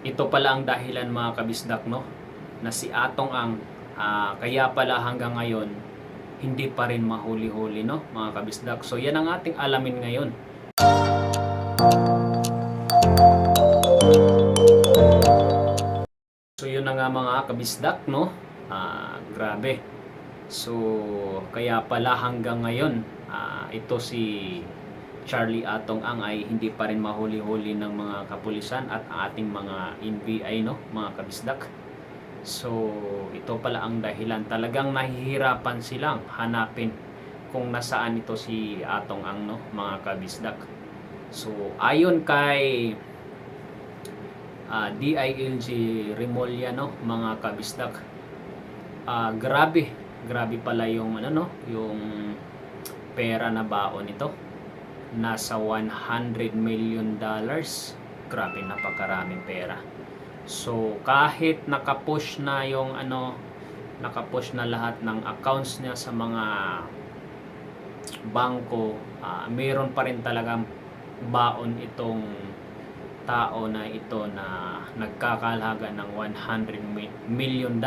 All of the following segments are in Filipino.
Ito pala ang dahilan mga kabisdak, no? Na si Atong ang kaya pala hanggang ngayon hindi pa rin mahuli-huli, no mga kabisdak. So yan ang ating alamin ngayon. So yun na nga mga kabisdak, no? Grabe. So kaya pala hanggang ngayon ito si Charlie Atong Ang ay hindi pa rin mahuli-huli ng mga kapulisan at ating mga NBI, no mga kabisdak. So ito pala ang dahilan, talagang nahihirapan silang hanapin kung nasaan ito si Atong Ang, no mga kabisdak. So ayon kay DILG Remulla, no mga kabisdak, grabe pala yung yung pera na baon nito. Nasa $100 million. Grabe, napakaraming pera. So kahit nakapush na yung nakapush na lahat ng accounts niya sa mga bangko, mayroon pa rin talagang baon itong tao na ito na nagkakahalaga ng $100 million.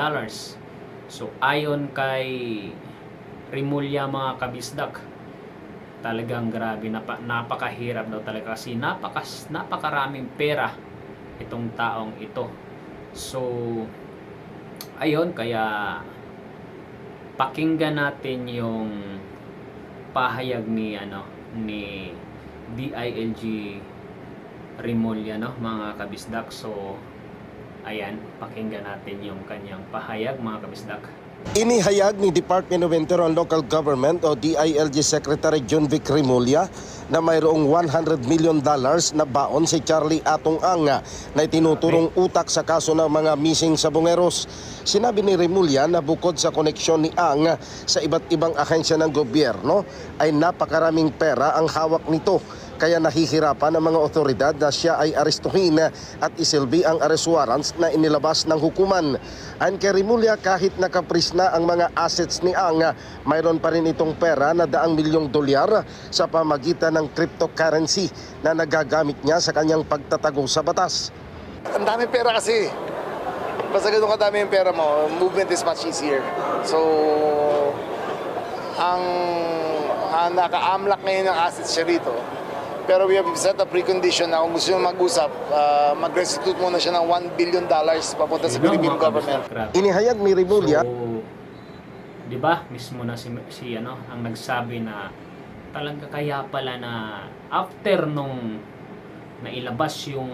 So ayon kay Remulla mga kabisdak, talagang grabe, napakahirap daw talaga kasi napakaraming pera itong taong ito. So ayun, kaya pakinggan natin yung pahayag ni DILG Remulla, no mga kabisdak. So ayan, pakinggan natin yung kanyang pahayag mga kabisdak. Inihayag ni Department of Internal and Local Government o DILG Secretary John Vic Remulla na mayroong $100 million na baon si Charlie Atong Ang na itinuturong utak sa kaso ng mga missing sabongeros. Sinabi ni Remulla na bukod sa koneksyon ni Ang sa iba't ibang ahensya ng gobyerno ay napakaraming pera ang hawak nito. Kaya nahihirapan ang mga otoridad na siya ay arestuhin at isilbi ang arrest warrants na inilabas ng hukuman. Ayon kay Remulla, kahit nakapris na ang mga assets ni Ang, mayroon pa rin itong pera na $100 milyong sa pamagitan ng cryptocurrency na nagagamit niya sa kanyang pagtatago sa batas. Ang dami pera kasi. Basta ganun kadami yung pera mo, movement is much easier. So, ang naka-amlak ngayon ng assets siya rito. Pero we have set a precondition na kung gusto nyo mag-usap, mag-restitute muna siya ng $1 billion papunta sa Philippine government. Inihayag ni Remulla. So, di ba mismo na si ang nagsabi na talaga kaya pala na after nung nailabas yung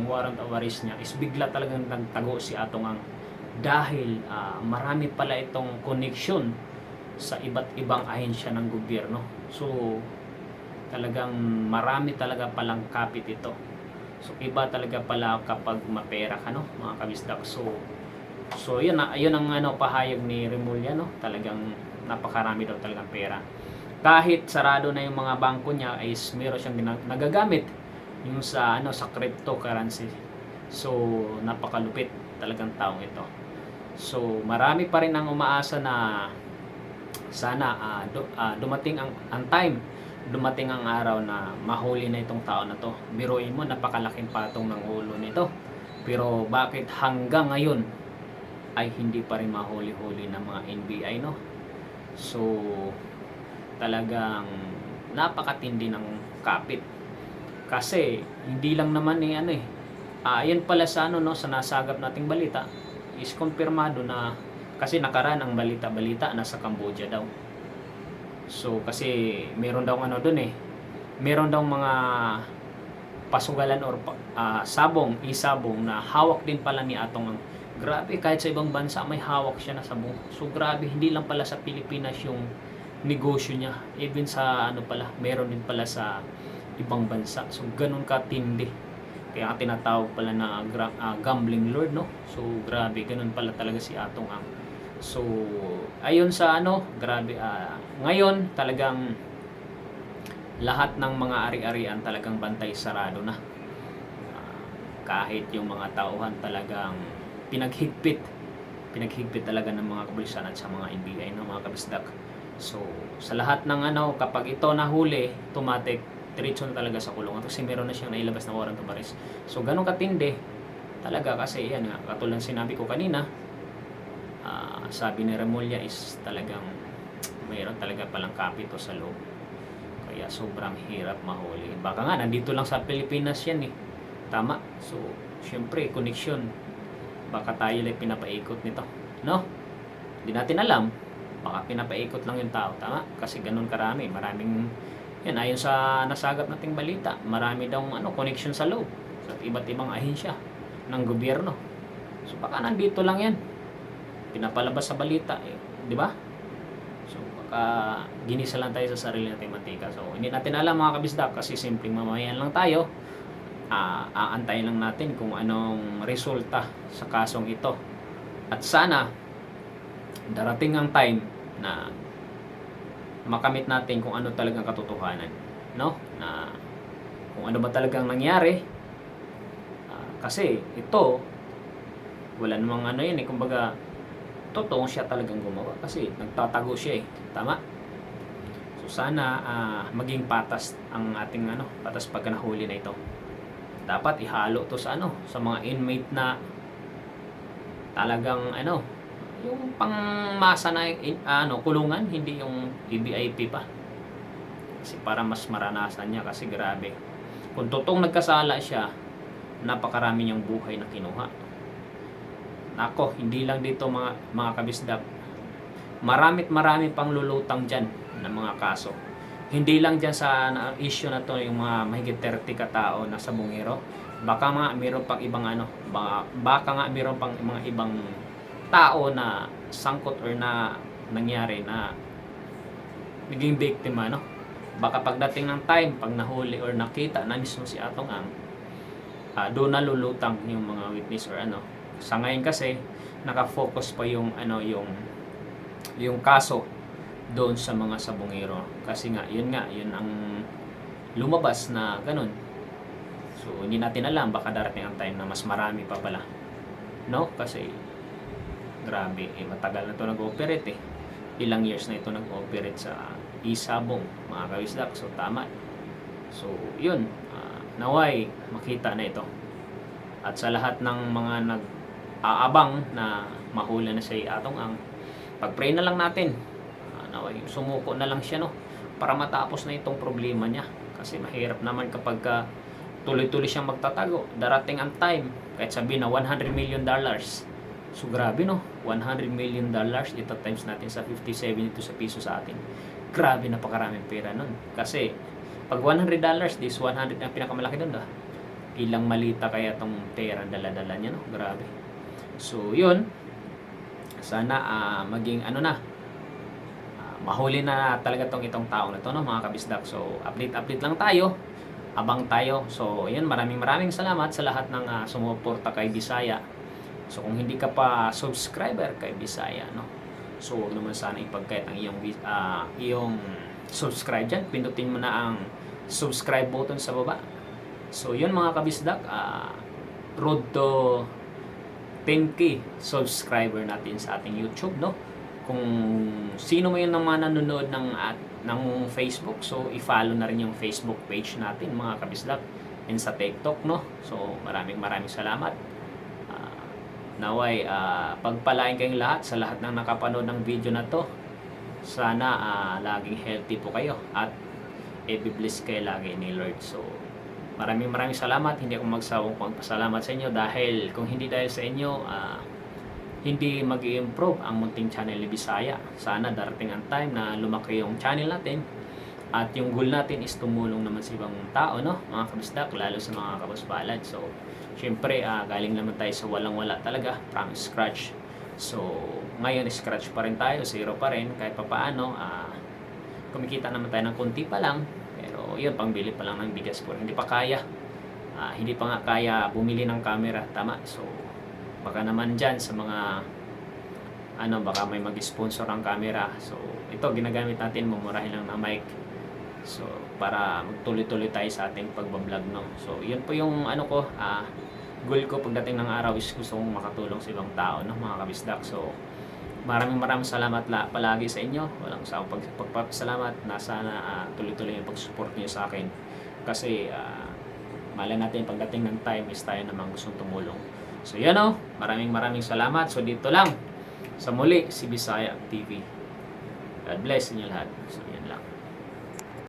warrant of arrest niya is bigla talagang nagtago si Atong Ang dahil marami pala itong connection sa iba't ibang ahensya ng gobyerno. So talagang marami talaga palang kapit ito. So iba talaga pala kapag mapera ka, no mga kabisdak. So yun ang pahayag ni Remulla, no. Talagang napakarami daw talagang pera. Kahit sarado na yung mga bangko niya ay meron siyang nagagamit yung sa cryptocurrency. So napakalupit talagang taong ito. So marami pa rin ang umaasa na sana dumating ang time, dumating ang araw na mahuli na itong tao na to. Biruin mo, napakalaking patong ng ulo nito. Pero bakit hanggang ngayon ay hindi pa rin mahuli-huli ng mga NBI, no? So talagang napakatindi ng kapit. Kasi hindi lang naman ayan pala sa sa nasagap nating balita is kumpirmado na, kasi nakaraan ang balita nasa Cambodia daw. So kasi meron daw doon meron daw mga pasugalan or isabong na hawak din pala ni Atong Ang. Grabe, kahit sa ibang bansa may hawak siya na sabong. So grabe, hindi lang pala sa Pilipinas yung negosyo niya, even sa meron din pala sa ibang bansa. So ganun katindi, kaya tinatawag pala na gambling lord, no. So grabe, ganun pala talaga si Atong Ang. So ayon sa grabe, ngayon talagang lahat ng mga ari-arian talagang bantay sarado na. Kahit yung mga tauhan talagang pinaghigpit talaga ng mga kapulisan at sa mga NBI, no mga kabisdak. So sa lahat ng kapag ito nahuli, automatic diretso na talaga sa kulungan kasi meron na siyang nailabas na warrant of arrest. So ganun katindi talaga kasi yan nga, katulad sinabi ko kanina, sabi ni Remulla is talagang mayroon talaga palang kapito sa loob. Kaya sobrang hirap mahuli. Baka nga, nandito lang sa Pilipinas yan eh. Tama. So, syempre, connection. Baka tayo lang pinapaikot nito. No? Hindi natin alam. Baka pinapaikot lang yung tao. Tama? Kasi ganun karami. Maraming, yan, ayon sa nasagap nating balita, marami daw connection sa loob. Sa iba't ibang ahensya ng gobyerno. So, baka nandito lang yan. Pinapalabas sa balita. Eh. Di ba? So, baka ginisa lang tayo sa sarili nating mantika. So, hindi natin alam mga kabisdak kasi simpleng mamayan lang tayo. Aantayin lang natin kung anong resulta sa kasong ito. At sana, darating ang time na makamit natin kung ano talagang katotohanan. No? Na kung ano ba talagang nangyari. Kasi ito, wala namang yun eh. Kumbaga, totoong siya talagang gumawa kasi nagtatago siya eh. Tama? So sana maging patas ang ating patas pagka nahuli na ito. Dapat ihalo to sa sa mga inmate na talagang yung pangmasa na kulungan, hindi yung EBIP pa. Kasi para mas maranasan niya kasi grabe. Kung totoong nagkasala siya, napakarami niyang buhay na kinuha. Nako, hindi lang dito mga kabisdak. Marami pang lulutang dyan ng mga kaso. Hindi lang dyan sa issue na to yung mga mahigit 30 katao na sa bungero. Baka nga mayroon pang ibang baka nga mayroon pang mga ibang tao na sangkot or na nangyari na naging biktima, Baka pagdating ng time, pag nahuli or nakita na mismo si Atong Ang, doon na lulutang yung mga witness or Sa ngayon kasi nakafocus pa yung yung kaso doon sa mga sabungero kasi yun ang lumabas na ganun. So hindi natin alam, baka darating ang time na mas marami pa pala. No? Kasi grabe, matagal na ito nag-ooperate eh. Ilang years na ito nag-ooperate sa Isabong, mga kawisdak. So tama. So yun, naway makita na ito. At sa lahat ng mga aabang na mahuli na si Atong Ang, pag-pray na lang natin, sumuko na lang siya para matapos na itong problema niya kasi mahirap naman kapag tuloy-tuloy siyang magtatago. Darating ang time, kahit sabihin na $100 million, so grabe 100 million dollars, ito times natin sa 57 ito sa piso sa atin, grabe, napakaraming pera nun. Kasi pag $100, this 100 ang pinakamalaki nun ilang malita kaya tong pera dala-dala niya, grabe. So yun, sana maging mahuli na talaga itong tao na to, mga kabisdak. So update lang tayo, abang tayo. So yun, maraming salamat sa lahat ng sumuporta kay Bisaya. So kung hindi ka pa subscriber kay Bisaya, so huwag naman sana ipagkait ang iyong subscribe dyan. Pindutin mo na ang subscribe button sa baba. So yun mga kabisdak, road to 10k subscriber natin sa ating YouTube, Kung sino man yung naman nanonood ng Facebook, so i-follow na rin yung Facebook page natin, mga kabisdak, and sa TikTok, So maraming salamat. Naway pagpalain kayong lahat sa lahat ng nakapanood ng video na to. Sana laging healthy po kayo at i-bless kayo lagi ni Lord. So maraming salamat. Hindi ako magsawang magpasalamat sa inyo dahil kung hindi dahil sa inyo, hindi mag-i-improve ang munting channel ni Bisaya. Sana darating ang time na lumaki yung channel natin at yung goal natin is tumulong naman sa ibang tao, mga kabisdak, lalo sa mga kabasbalad. So syempre, galing naman tayo sa walang-wala talaga, from scratch. So ngayon scratch pa rin tayo, zero pa rin, kahit papaano kumikita naman tayo ng konti pa lang. Pero yun, pangbili pa lang ng bigas po, hindi pa kaya. Hindi pa nga kaya bumili ng camera, tama. So baka naman dyan sa mga baka may mag-sponsor ang camera. So ito, ginagamit natin, mumurahin lang na mic. So para magtuloy-tuloy tayo sa ating pagbablog, So yun po yung goal ko pagdating ng araw, is gusto kong makatulong sa ibang tao, mga kabisdak. So maraming salamat palagi sa inyo. Walang sawang pagpapasalamat na sana tuloy-tuloy yung pag-support niyo sa akin. Kasi malay natin pagdating ng time is tayo namang gustong tumulong. So yan o, maraming salamat. So dito lang sa muli si Bisaya TV. God bless inyo lahat. So yan lang.